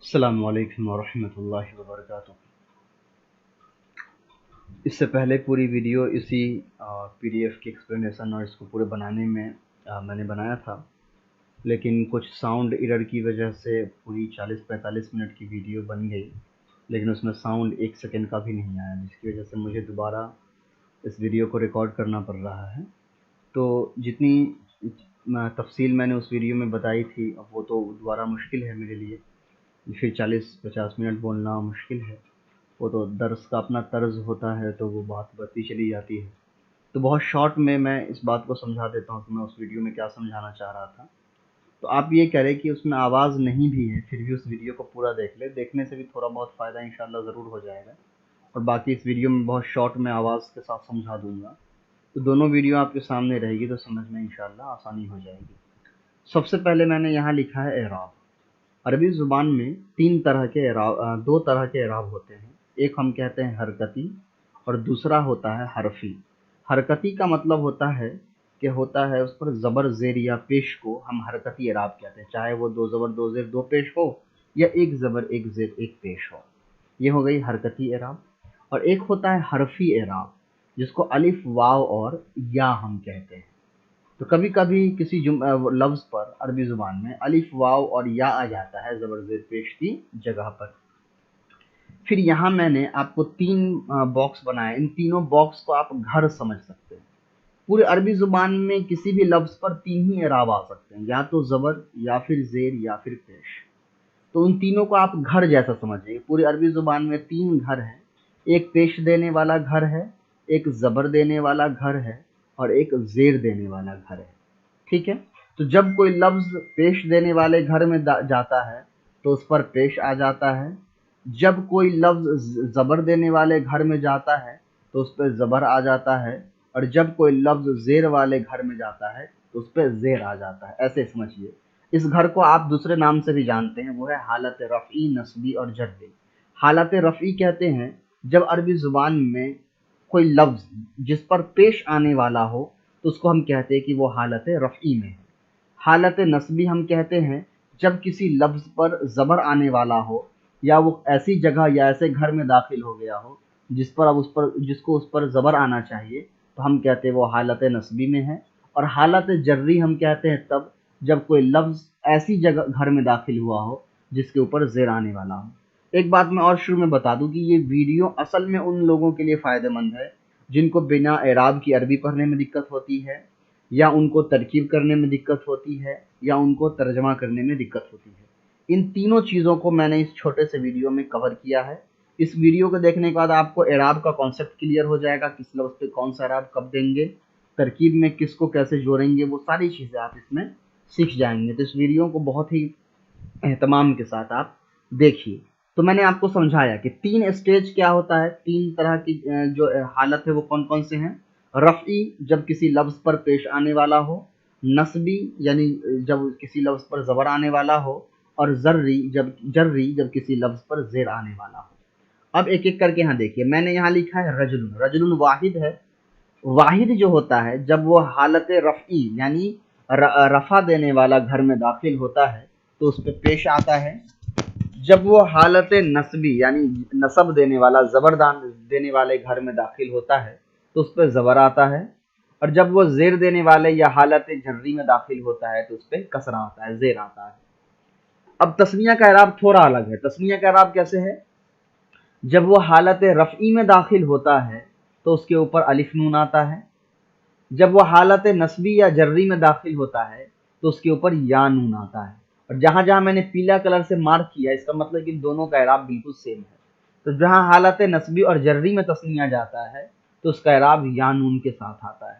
السلام علیکم ورحمۃ اللہ وبرکاتہ۔ اس سے پہلے پوری ویڈیو اسی پی ڈی ایف کی ایکسپلینیشن اور اس کو پورے بنانے میں میں نے بنایا تھا، لیکن کچھ ساؤنڈ ایرر کی وجہ سے پوری 40-45 منٹ کی ویڈیو بن گئی، لیکن اس میں ساؤنڈ 1 سیکنڈ کا بھی نہیں آیا، جس کی وجہ سے مجھے دوبارہ اس ویڈیو کو ریکارڈ کرنا پڑ رہا ہے۔ تو جتنی تفصیل میں نے اس ویڈیو میں بتائی تھی وہ تو دوبارہ مشکل ہے میرے لیے، پھر 40-50 منٹ بولنا مشکل ہے، وہ تو درس کا اپنا طرز ہوتا ہے تو وہ بات بڑھتی چلی جاتی ہے۔ تو بہت شارٹ میں اس بات کو سمجھا دیتا ہوں کہ میں اس ویڈیو میں کیا سمجھانا چاہ رہا تھا۔ تو آپ یہ کہہ رہے کہ اس میں آواز نہیں بھی ہے، پھر بھی اس ویڈیو کو پورا دیکھ لے، دیکھنے سے بھی تھوڑا بہت فائدہ انشاءاللہ ضرور ہو جائے گا، اور باقی اس ویڈیو میں بہت شارٹ میں آواز کے ساتھ سمجھا دوں گا، تو دونوں ویڈیو آپ کے سامنے رہے گی تو سمجھ میں انشاءاللہ آسانی ہو جائے گی۔ سب سے پہلے میں نے یہاں لکھا ہے اعراب۔ عربی زبان میں دو طرح کے اعراب ہوتے ہیں، ایک ہم کہتے ہیں حرکتی اور دوسرا ہوتا ہے حرفی۔ حرکتی کا مطلب ہوتا ہے کہ اس پر زبر زیر یا پیش کو ہم حرکتی اعراب کہتے ہیں، چاہے وہ 2 زبر 2 زیر 2 پیش ہو یا 1 زبر 1 زیر 1 پیش ہو، یہ ہو گئی حرکتی اعراب۔ اور ایک ہوتا ہے حرفی اعراب، جس کو الف واو اور یا ہم کہتے ہیں۔ تو کبھی کبھی کسی لفظ پر عربی زبان میں الف واو اور یا آ جاتا ہے زبر زیر پیش کی جگہ پر۔ پھر یہاں میں نے آپ کو 3 باکس بنائے، ان تینوں باکس کو آپ گھر سمجھ سکتے ہیں۔ پورے عربی زبان میں کسی بھی لفظ پر 3 ہی اعراب آ سکتے ہیں، یا تو زبر یا پھر زیر یا پھر پیش۔ تو ان تینوں کو آپ گھر جیسا سمجھیں۔ پورے عربی زبان میں 3 گھر ہیں، ایک پیش دینے والا گھر ہے، ایک زبر دینے والا گھر ہے، اور ایک زیر دینے والا گھر ہے، ٹھیک ہے؟ تو جب کوئی لفظ پیش دینے والے گھر میں جاتا ہے تو اس پر پیش آ جاتا ہے، جب کوئی لفظ زبر دینے والے گھر میں جاتا ہے تو اس پہ زبر آ جاتا ہے، اور جب کوئی لفظ زیر والے گھر میں جاتا ہے تو اس پہ زیر آ جاتا ہے۔ ایسے سمجھیے، اس گھر کو آپ دوسرے نام سے بھی جانتے ہیں، وہ ہے حالت رفعی، نصبی اور جری۔ حالت رفعی کہتے ہیں جب عربی زبان میں کوئی لفظ جس پر پیش آنے والا ہو تو اس کو ہم کہتے ہیں کہ وہ حالت رفعی میں ہے۔ حالت نصبی ہم کہتے ہیں جب کسی لفظ پر زبر آنے والا ہو، یا وہ ایسی جگہ یا ایسے گھر میں داخل ہو گیا ہو جس کو اس پر زبر آنا چاہیے، تو ہم کہتے ہیں وہ حالت نصبی میں ہے۔ اور حالت جری ہم کہتے ہیں تب جب کوئی لفظ ایسی جگہ گھر میں داخل ہوا ہو جس کے اوپر زیر آنے والا ہو۔ ایک بات میں اور شروع میں بتا دوں کہ یہ ویڈیو اصل میں ان لوگوں کے لیے فائدہ مند ہے جن کو بنا اعراب کی عربی پڑھنے میں دقت ہوتی ہے، یا ان کو ترکیب کرنے میں دقت ہوتی ہے، یا ان کو ترجمہ کرنے میں دقت ہوتی ہے۔ ان تینوں چیزوں کو میں نے اس چھوٹے سے ویڈیو میں کور کیا ہے۔ اس ویڈیو کو دیکھنے کے بعد آپ کو اعراب کا کانسیپٹ کلیئر ہو جائے گا، کس لفظ پہ کون سا اعراب کب دیں گے، ترکیب میں کس کو کیسے جوڑیں گے، وہ ساری چیزیں آپ اس میں سیکھ جائیں گے۔ تو اس ویڈیو کو بہت ہی اہتمام کے ساتھ آپ دیکھیے۔ تو میں نے آپ کو سمجھایا کہ 3 اسٹیج کیا ہوتا ہے، 3 طرح کی جو حالت ہے وہ کون کون سے ہیں۔ رفعی جب کسی لفظ پر پیش آنے والا ہو، نصبی یعنی جب کسی لفظ پر زبر آنے والا ہو، اور جری جب کسی لفظ پر زیر آنے والا ہو۔ اب ایک ایک کر کے یہاں دیکھیے، میں نے یہاں لکھا ہے رجل واحد ہے۔ واحد جو ہوتا ہے جب وہ حالت رفعی یعنی رفع دینے والا گھر میں داخل ہوتا ہے تو اس پہ پیش آتا ہے۔ جب وہ حالت نصبی یعنی نصب دینے والا زبردان دینے والے گھر میں داخل ہوتا ہے تو اس پہ زبر آتا ہے، اور جب وہ زیر دینے والے یا حالت جری میں داخل ہوتا ہے تو اس پہ کسرہ آتا ہے، زیر آتا ہے۔ اب تثنیہ کا اعراب تھوڑا الگ ہے۔ تثنیہ کا اعراب کیسے ہے؟ جب وہ حالت رفعی میں داخل ہوتا ہے تو اس کے اوپر الف نون آتا ہے، جب وہ حالت نصبی یا جری میں داخل ہوتا ہے تو اس کے اوپر یا نون آتا ہے۔ اور جہاں جہاں میں نے پیلا کلر سے مارک کیا، اس کا مطلب کہ دونوں کا اعراب بالکل سیم ہے۔ تو جہاں حالت نصبی اور جری میں تثنیہ جاتا ہے تو اس کا اعراب یا نون کے ساتھ آتا ہے۔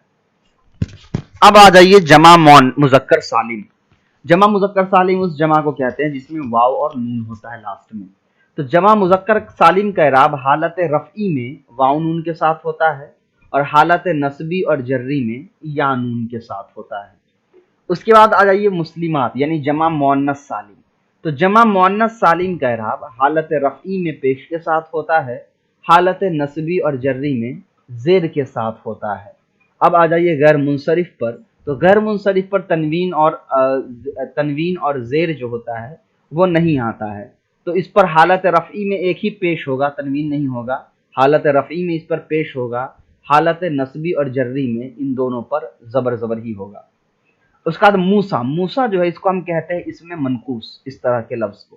اب آ جائیے جمع مذکر سالم۔ جمع مذکر سالم اس جمع کو کہتے ہیں جس میں واو اور نون ہوتا ہے لاسٹ میں۔ تو جمع مذکر سالم کا اعراب حالت رفعی میں واو نون کے ساتھ ہوتا ہے، اور حالت نصبی اور جری میں یا نون کے ساتھ ہوتا ہے۔ اس کے بعد آ جائیے مسلمات یعنی جمع مؤنث سالم۔ تو جمع مؤنث سالم کا اعراب حالت رفعی میں پیش کے ساتھ ہوتا ہے، حالت نصبی اور جری میں زیر کے ساتھ ہوتا ہے۔ اب آ جائیے غیر منصرف پر۔ تو غیر منصرف پر تنوین اور زیر جو ہوتا ہے وہ نہیں آتا ہے۔ تو اس پر حالت رفعی میں ایک ہی پیش ہوگا، تنوین نہیں ہوگا، حالت رفعی میں اس پر پیش ہوگا، حالت نصبی اور جری میں ان دونوں پر زبر زبر ہی ہوگا۔ اس کے بعد موسیٰ، موسیٰ جو ہے اس کو ہم کہتے ہیں اس میں منقوص، اس طرح کے لفظ کو۔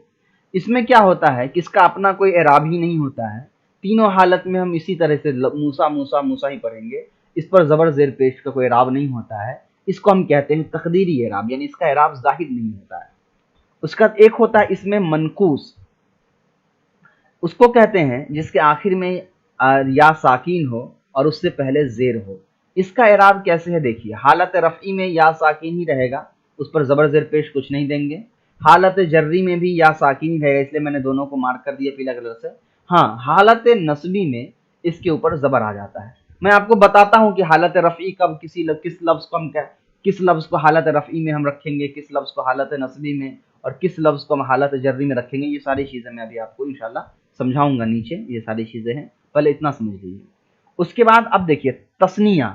اس میں کیا ہوتا ہے کہ اس کا اپنا کوئی اعراب ہی نہیں ہوتا ہے، تینوں حالت میں ہم اسی طرح سے موسیٰ موسیٰ موسیٰ ہی پڑھیں گے، اس پر زبر زیر پیش کا کوئی اعراب نہیں ہوتا ہے، اس کو ہم کہتے ہیں تقدیری اعراب، یعنی اس کا اعراب ظاہر نہیں ہوتا ہے۔ اس کا ایک ہوتا ہے اس میں منقوص، اس کو کہتے ہیں جس کے آخر میں یا ساکین ہو اور اس سے پہلے زیر ہو۔ اس کا اعراب کیسے ہے دیکھیے، حالت رفعی میں یا ساکین ہی رہے گا، اس پر زبر زیر پیش کچھ نہیں دیں گے، حالت جری میں بھی یا ساکین ہی رہے گا، اس لیے میں نے دونوں کو مارک کر دیا پیلا کلر سے۔ ہاں، حالت نصبی میں اس کے اوپر زبر آ جاتا ہے۔ میں آپ کو بتاتا ہوں کہ حالت رفعی کب کس لفظ کو ہم کس لفظ کو حالت رفعی میں ہم رکھیں گے، کس لفظ کو حالت نصبی میں، اور کس لفظ کو ہم حالت جری میں رکھیں گے، یہ ساری چیزیں میں ابھی آپ کو انشاءاللہ سمجھاؤں گا نیچے، یہ ساری چیزیں ہیں، پہلے اتنا سمجھ لیجیے۔ اس کے بعد اب دیکھیے تثنیہ،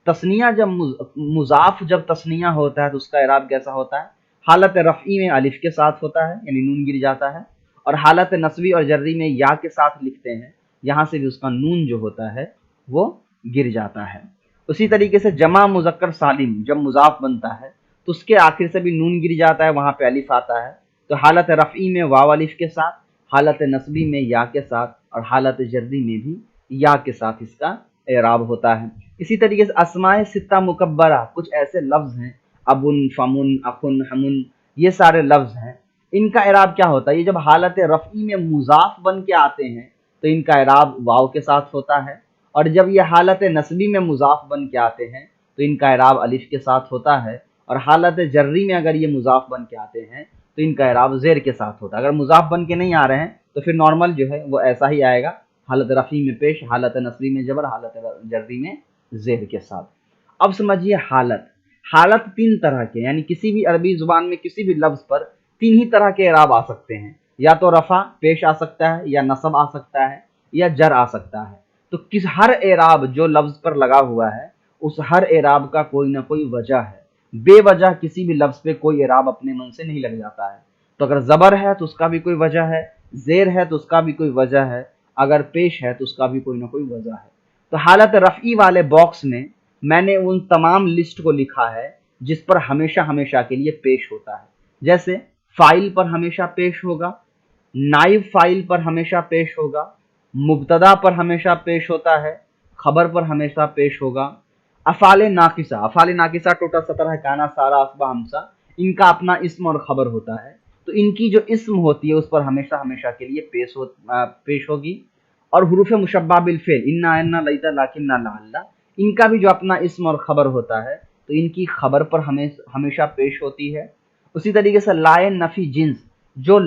تثنیہ جب مضاف جب تثنیہ ہوتا ہے تو اس کا اعراب کیسا ہوتا ہے، حالت رفعی میں الف کے ساتھ ہوتا ہے، یعنی نون گر جاتا ہے، اور حالت نصبی اور جری میں یا کے ساتھ لکھتے ہیں، یہاں سے بھی اس کا نون جو ہوتا ہے وہ گر جاتا ہے۔ اسی طریقے سے جمع مذکر سالم جب مضاف بنتا ہے تو اس کے آخر سے بھی نون گر جاتا ہے، وہاں پہ الف آتا ہے، تو حالت رفعی میں واو الف کے ساتھ، حالت نصبی میں یا کے ساتھ، اور حالت جری میں بھی یا کے ساتھ اس کا اعراب ہوتا ہے۔ اسی طریقے سے اسماء ستہ مکبرہ کچھ ایسے لفظ ہیں، ابن، فمن، اخن، ہمن، یہ سارے لفظ ہیں، ان کا اعراب کیا ہوتا ہے، یہ جب حالت رفعی میں مضاف بن کے آتے ہیں تو ان کا اعراب واو کے ساتھ ہوتا ہے، اور جب یہ حالت نصبی میں مضاف بن کے آتے ہیں تو ان کا اعراب الف کے ساتھ ہوتا ہے، اور حالت جری میں اگر یہ مضاف بن کے آتے ہیں تو ان کا اعراب زیر کے ساتھ ہوتا ہے۔ اگر مضاف بن کے نہیں آ رہے ہیں تو پھر نارمل جو ہے وہ ایسا ہی آئے گا، حالت رفعی میں پیش، حالت نصبی میں جبر، حالت جری میں زیر کے ساتھ۔ اب سمجھیے حالت تین طرح کے، یعنی کسی بھی عربی زبان میں کسی بھی لفظ پر تین ہی طرح کے اعراب آ سکتے ہیں، یا تو رفع پیش آ سکتا ہے، یا نصب آ سکتا ہے، یا جر آ سکتا ہے۔ تو ہر اعراب جو لفظ پر لگا ہوا ہے اس ہر اعراب کا کوئی نہ کوئی وجہ ہے، بے وجہ کسی بھی لفظ پہ کوئی اعراب اپنے من سے نہیں لگ جاتا ہے۔ تو اگر زبر ہے تو اس کا بھی کوئی وجہ ہے، زیر ہے تو اس کا بھی کوئی وجہ ہے، اگر پیش ہے تو اس کا بھی کوئی نہ کوئی وجہ ہے۔ تو حالت رفعی والے باکس میں نے ان تمام لسٹ کو لکھا ہے جس پر ہمیشہ ہمیشہ کے لیے پیش ہوتا ہے، جیسے فاعل پر ہمیشہ پیش ہوگا، نائب فاعل پر ہمیشہ پیش ہوگا، مبتدا پر ہمیشہ پیش ہوتا ہے، خبر پر ہمیشہ پیش ہوگا، افعال ناقصہ ٹوٹل 17 ہے، کانا، سارا، اصبح، ہمسا، ان کا اپنا اسم اور خبر ہوتا ہے، تو ان کی جو اسم ہوتی ہے اس پر ہمیشہ ہمیشہ کے لیے پیش ہوگی، اور حروف مشبہ بالفعل انا لیت لیکن لعل، ان کا بھی جو اپنا اسم اور خبر ہوتا ہے تو ان کی خبر پر ہمیشہ پیش ہوتی ہے۔ اسی طریقے سے لائے نفی جنس، جو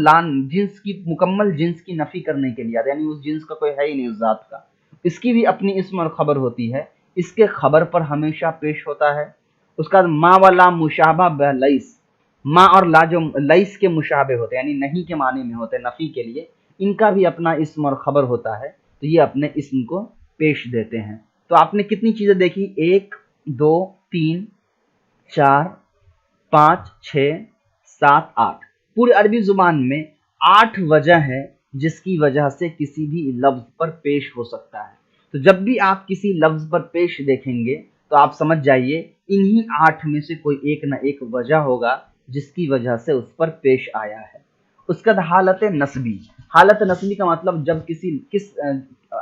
جنس کی مکمل جنس کی نفی کرنے کے لیے آتا ہے، یعنی اس جنس کا کوئی ہے ہی نہیں اس ذات کا، اس کی بھی اپنی اسم اور خبر ہوتی ہے، اس کے خبر پر ہمیشہ پیش ہوتا ہے۔ اس کا ما و لا مشابہ بلیس، ما اور لا جو لیس کے مشابہ ہوتے ہیں، یعنی نہیں کے معنی میں ہوتے ہیں نفی کے لیے، ان کا بھی اپنا اسم اور خبر ہوتا ہے، تو یہ اپنے اسم کو پیش دیتے ہیں۔ تو آپ نے کتنی چیزیں دیکھی، 1 2 3 4 5 6 7 8، پوری عربی زبان میں 8 وجہ ہے جس کی وجہ سے کسی بھی لفظ پر پیش ہو سکتا ہے۔ تو جب بھی آپ کسی لفظ پر پیش دیکھیں گے تو آپ سمجھ جائیے انہی 8 میں سے کوئی ایک نہ ایک وجہ ہوگا جس کی وجہ سے اس پر پیش آیا ہے۔ اس کا حالت نصبی کا مطلب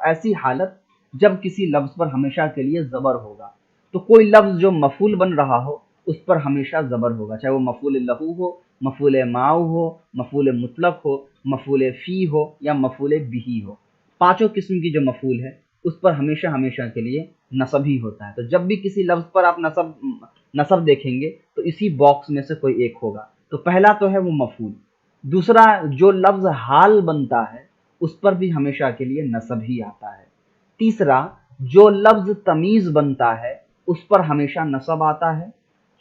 ایسی حالت جب کسی لفظ پر ہمیشہ کے لیے زبر ہوگا، تو کوئی لفظ جو مفعول بن رہا ہو اس پر ہمیشہ زبر ہوگا، چاہے وہ مفعول لہو ہو، مفعول معه ہو، مفعول مطلق ہو، مفعول فی ہو، یا مفعول بہ ہو، پانچوں قسم کی جو مفعول ہے اس پر ہمیشہ ہمیشہ کے لیے نصب ہی ہوتا ہے۔ تو جب بھی کسی لفظ پر آپ نصب دیکھیں گے تو اسی باکس میں سے کوئی ایک ہوگا۔ تو پہلا تو ہے وہ مفعول، دوسرا جو لفظ حال بنتا ہے اس پر بھی ہمیشہ کے لیے نصب ہی آتا ہے، تیسرا جو لفظ تمیز بنتا ہے اس پر ہمیشہ نصب آتا ہے،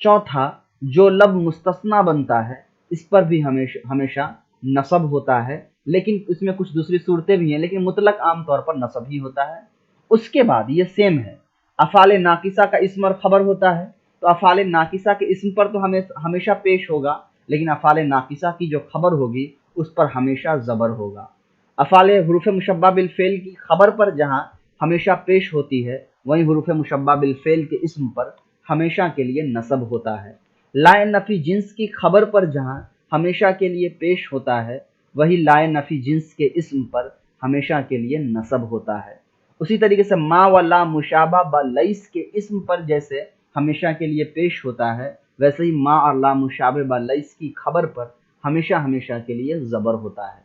چوتھا جو لفظ مستثنی بنتا ہے اس پر بھی ہمیشہ نصب ہوتا ہے، لیکن اس میں کچھ دوسری صورتیں بھی ہیں، لیکن مطلق عام طور پر نصب ہی ہوتا ہے۔ اس کے بعد یہ سیم ہے، افعال ناقصہ کا اسم اور خبر ہوتا ہے، تو افعال ناقصہ کے اسم پر تو ہمیشہ پیش ہوگا، لیکن افعال ناقصہ کی جو خبر ہوگی اس پر ہمیشہ زبر ہوگا۔ افعال حروف مشبہ بالفعل کی خبر پر جہاں ہمیشہ پیش ہوتی ہے، وہیں حروف مشبہ بالفعل کے اسم پر ہمیشہ کے لیے نصب ہوتا ہے۔ لائے نفی جنس کی خبر پر جہاں ہمیشہ کے لیے پیش ہوتا ہے، وہی لائے نفی جنس کے اسم پر ہمیشہ کے لیے نصب ہوتا ہے۔ اسی طریقے سے ما و لا مشابہ با لیس کے اسم پر جیسے ہمیشہ کے لیے پیش ہوتا ہے، ویسے ہی ما اور لا مشابہ با لیس کی خبر پر ہمیشہ ہمیشہ کے لیے زبر ہوتا ہے۔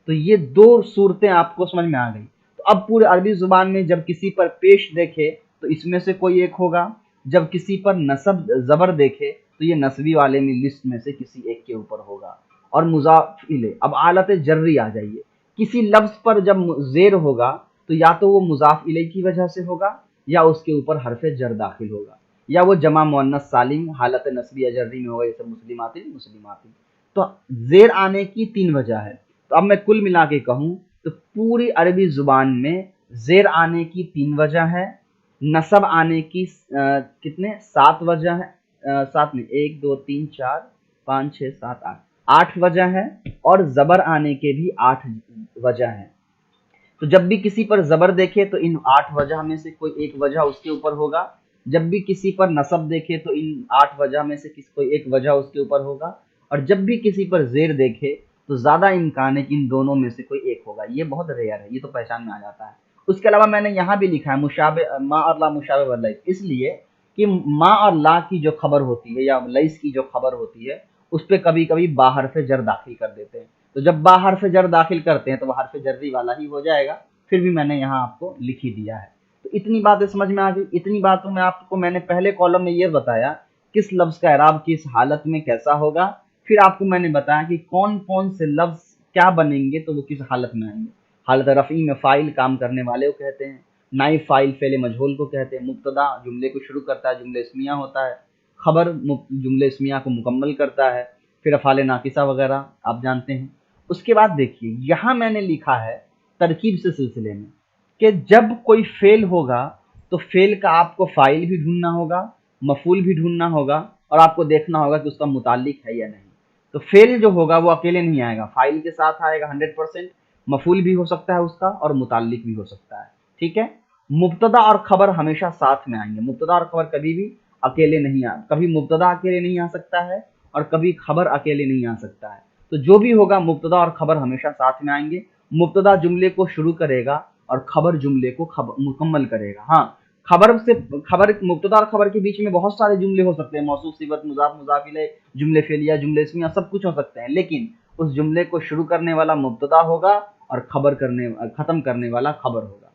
تو یہ دو صورتیں آپ کو سمجھ میں آ گئی۔ تو اب پورے عربی زبان میں جب کسی پر پیش دیکھے تو اس میں سے کوئی ایک ہوگا، جب کسی پر نصب زبر دیکھے تو یہ نصبی والے میں لسٹ میں سے کسی ایک کے اوپر ہوگا۔ اور مضاف الیہ، اب حالت جری آ جائیے، کسی لفظ پر جب زیر ہوگا تو یا تو وہ مضاف الیہ کی وجہ سے ہوگا، یا اس کے اوپر حرف جر داخل ہوگا، یا وہ جمع مؤنث سالم حالت نسبی جری میں ہوگا، جیسے مسلمات مسلمات۔ تو زیر آنے کی تین وجہ ہے۔ تو اب میں کل ملا کے کہوں تو پوری عربی زبان میں زیر آنے کی تین وجہ ہے، نصب آنے کی کتنے 7 وجہ ہے، 7 نہیں 1 2 3 4 5 6 7 8 وجہ ہے، اور زبر آنے کے بھی 8 وجہ ہیں۔ تو جب بھی کسی پر زبر دیکھے تو ان 8 وجہ میں سے کوئی ایک وجہ اس کے اوپر ہوگا، جب بھی کسی پر نصب دیکھے تو ان 8 وجہ میں سے کوئی ایک وجہ اس کے اوپر ہوگا، اور جب بھی کسی پر زیر دیکھے تو زیادہ امکان ہے کہ ان دونوں میں سے کوئی ایک ہوگا۔ یہ بہت ریئر ہے، یہ تو پہچان میں آ جاتا ہے۔ اس کے علاوہ میں نے یہاں بھی لکھا ہے مشابہ ما اور لا مشابہ واللیس، اس لیے کہ ما اور لا کی جو خبر ہوتی ہے یا لیس کی جو خبر ہوتی ہے اس پہ کبھی کبھی با حرف جر داخل کر دیتے ہیں، تو جب با حرف جر داخل کرتے ہیں تو وہ حرف جری والا ہی ہو جائے گا۔ پھر بھی میں نے یہاں آپ کو لکھ ہی دیا ہے۔ تو اتنی باتیں سمجھ میں آ گئی۔ اتنی باتوں میں آپ کو میں نے پہلے کالم میں یہ بتایا کس لفظ کا اعراب کس حالت میں کیسا ہوگا، پھر آپ کو میں نے بتایا کہ کون کون سے لفظ کیا بنیں گے تو وہ کس حالت میں آئیں گے۔ حالت رفعی میں فاعل کام کرنے والے کو کہتے ہیں، نائب فاعل فعل مجہول کو کہتے ہیں، مبتدا جملے کو شروع کرتا ہے، جملہ اسمیہ ہوتا ہے، خبر جملہ اسمیہ کو مکمل کرتا ہے، پھر افعال ناقصہ وغیرہ آپ جانتے ہیں۔ اس کے بعد دیکھیے یہاں میں نے لکھا ہے ترکیب سے سلسلے میں کہ جب کوئی فعل ہوگا تو فعل کا آپ کو فاعل بھی ڈھونڈنا ہوگا، مفعول بھی ڈھونڈنا ہوگا، اور آپ کو دیکھنا ہوگا کہ اس کا متعلق ہے یا نہیں۔ تو فعل جو ہوگا وہ اکیلے نہیں آئے گا، فاعل کے ساتھ آئے گا 100%، مفعول بھی ہو سکتا ہے اس کا اور متعلق بھی ہو سکتا ہے، ٹھیک ہے۔ مبتدا اور خبر ہمیشہ ساتھ میں آئیں گے، مبتدا اور خبر کبھی بھی اکیلے نہیں کبھی مبتدا اکیلے نہیں آ سکتا ہے اور کبھی خبر اکیلے نہیں آ سکتا ہے۔ تو جو بھی ہوگا مبتدا اور خبر ہمیشہ ساتھ میں آئیں گے۔ مبتدا جملے کو شروع کرے گا اور خبر جملے کو مکمل کرے گا۔ ہاں، مبتدا اور خبر کے بیچ میں بہت سارے جملے ہو سکتے ہیں، موصوف صفت مضاف مضاف الیہ جملے فعلیہ جملے اسمیہ سب کچھ ہو سکتے ہیں، لیکن اس جملے کو شروع کرنے والا مبتدا ہوگا اور ختم کرنے والا خبر ہوگا۔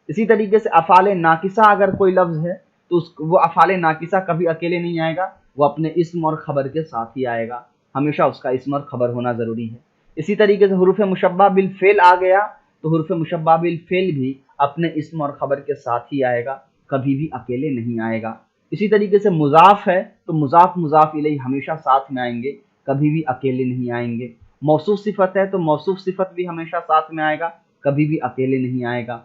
اسی طریقے سے افعال ناقصہ اگر کوئی لفظ ہے تو وہ افعال ناقصہ کبھی اکیلے نہیں آئے گا، وہ اپنے اسم اور خبر کے ساتھ ہی آئے گا، ہمیشہ اس کا اسم اور خبر ہونا ضروری ہے۔ اسی طریقے سے حروف مشبہ بالفعل آ گیا تو حروف مشبہ بالفعل بھی اپنے اسم اور خبر کے ساتھ ہی آئے گا، کبھی بھی اکیلے نہیں آئے گا۔ اسی طریقے سے مضاف ہے تو مضاف مضاف الیہ ہمیشہ ساتھ میں آئیں گے، کبھی بھی اکیلے نہیں آئیں گے۔ موصوف صفت ہے تو موصوف صفت بھی ہمیشہ ساتھ میں آئے گا، کبھی بھی اکیلے نہیں آئے گا۔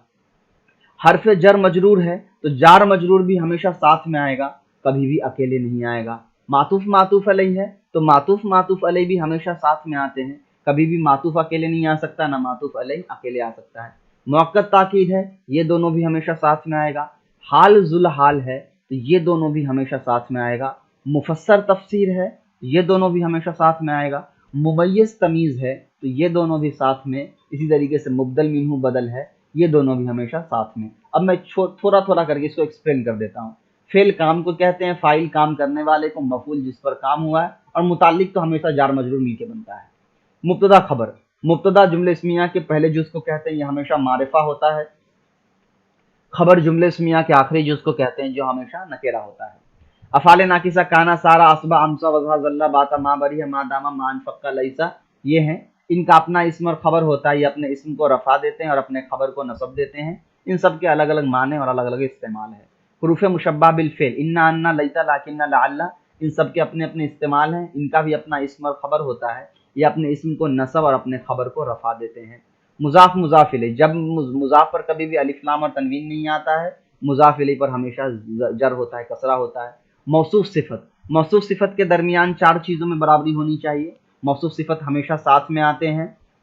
حرف جر مجرور ہے تو جار مجرور بھی ہمیشہ ساتھ میں آئے گا، کبھی بھی اکیلے نہیں آئے گا۔ معطوف معطوف علیہ ہے تو معطوف معطوف علیہ بھی ہمیشہ ساتھ میں آتے ہیں، کبھی بھی معطوف اکیلے نہیں آ سکتا، نہ معطوف علیہ اکیلے آ سکتا ہے۔ موقت تاکید ہے، یہ دونوں بھی ہمیشہ ساتھ میں آئے گا۔ حال ذل حال ہے تو یہ دونوں بھی ہمیشہ ساتھ میں آئے گا۔ مفسر تفسیر ہے، یہ دونوں بھی ہمیشہ ساتھ میں آئے گا۔ ممیز تمیز ہے تو یہ دونوں بھی ساتھ میں۔ اسی طریقے سے مبدل منہ بدل ہے، یہ دونوں بھی ہمیشہ ساتھ میں۔ اب میں تھوڑا تھوڑا کر کے اس کو ایکسپلین کر دیتا ہوں۔ فعل کام کو کہتے ہیں، فاعل کام کرنے والے کو، مفعول جس پر کام ہوا ہے، اور متعلق تو ہمیشہ جار مجرور مل کے بنتا ہے۔ مبتدا خبر، مبتدا جملہ اسمیہ کے پہلے جز کو کہتے ہیں، یہ ہمیشہ معرفہ ہوتا ہے۔ خبر جملہ اسمیہ کے آخری جز کو کہتے ہیں جو ہمیشہ نکرہ ہوتا ہے۔ افعال ناقصہ کانا سارا اصبع امسا وضحا ظل باتا ما بریہ ما داما ما انفق لیسا، یہ ہیں، ان کا اپنا اسم اور خبر ہوتا ہے، یہ اپنے اسم کو رفع دیتے ہیں اور اپنے خبر کو نصب دیتے ہیں۔ ان سب کے الگ الگ معنی اور الگ الگ استعمال ہے۔ حروف مشبہ بالفعل انا انا لیتا لکن لعل، ان سب کے اپنے اپنے استعمال ہیں، ان کا بھی اپنا اسم اور خبر ہوتا ہے، یہ اپنے اسم کو نصب اور اپنے خبر کو رفع دیتے ہیں۔ مضاف مضاف الیہ، جب مضاف پر کبھی بھی الف لام اور تنوین نہیں آتا ہے، مضاف الیہ پر ہمیشہ جر ہوتا ہے، کسرہ ہوتا ہے۔ موصوف صفت، موصوف صفت کے درمیان 4 چیزوں میں برابری ہونی چاہیے۔ موصوف صفت ہمیشہ ساتھ میں آتے ہیں،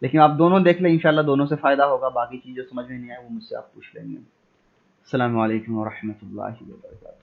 لیکن آپ دونوں دیکھ لیں، انشاءاللہ دونوں سے فائدہ ہوگا. باقی چیزیں سمجھ میں نہیں آئے وہ مجھ سے آپ پوچھ لیں گے. السلام علیکم ورحمۃ اللہ وبرکاتہ.